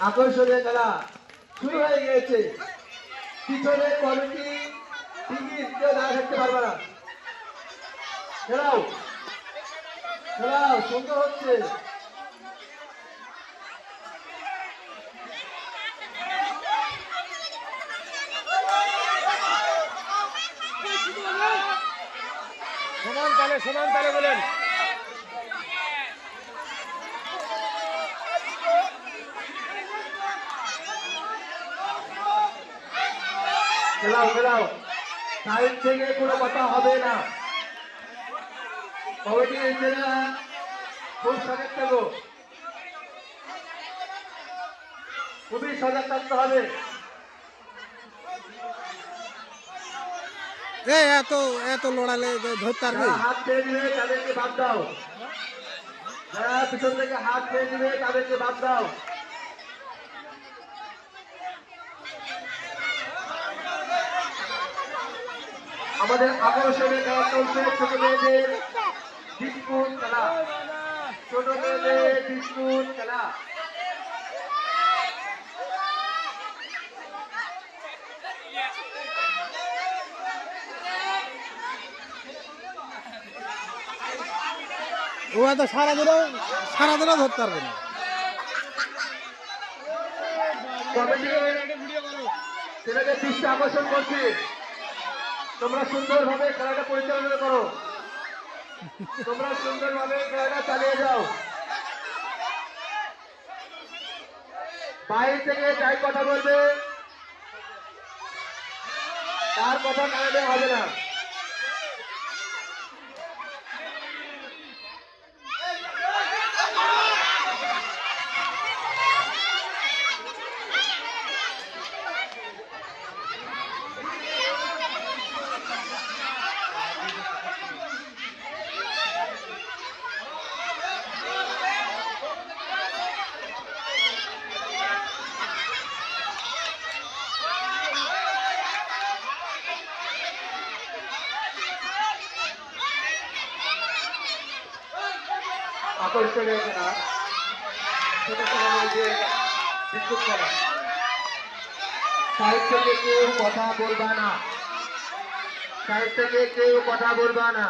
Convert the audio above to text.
আকর্ষণীয় খেলা শুরু হয়ে গিয়েছে। পিছনে কমিটি টিকিট কেউ দাঁড়িয়ে থাকতে পারবে না। খেলাও খেলাও সুন্দর হচ্ছে। সমান তালে বলেন। খেলাও খেলাও সাইড থেকে কোনো কথা হবে না। কমিটি এসেরা খুব সজাগ থাকো, খুবই সজাগ থাকতে হবে। এত এত লড়ালে ধরতে পারবে? হাত ছেড়ে দিবে তাদেরকে বাদ দাও। যারা পিছন থেকে হাত ছেড়ে দিবে তাদেরকে বাদ দাও। আমাদের আকর্ষণীয় খেলা চলছে ছোট মেয়েদের বিস্কুট খেলা। ছোট মেয়েদের বিস্কুট খেলা। ও এত সারা দিনও ধরতে পারবে না। ছেলেদের দৃষ্টি আকর্ষণ করছি, তোমরা সুন্দরভাবে খেলাটা পরিচালনা করো। তোমরা সুন্দরভাবে খেলাটা চালিয়ে যাও। বাইরে থেকে যাই কথা বলবে তার কথা কানে হবে না। আকর্ষণীয় খেলা ছোট ছেলেমেয়েদের বিস্কুট খেলা। সাইড থেকে কেউ কথা বলবা না। সাইড থেকে কেউ কথা বলবা না।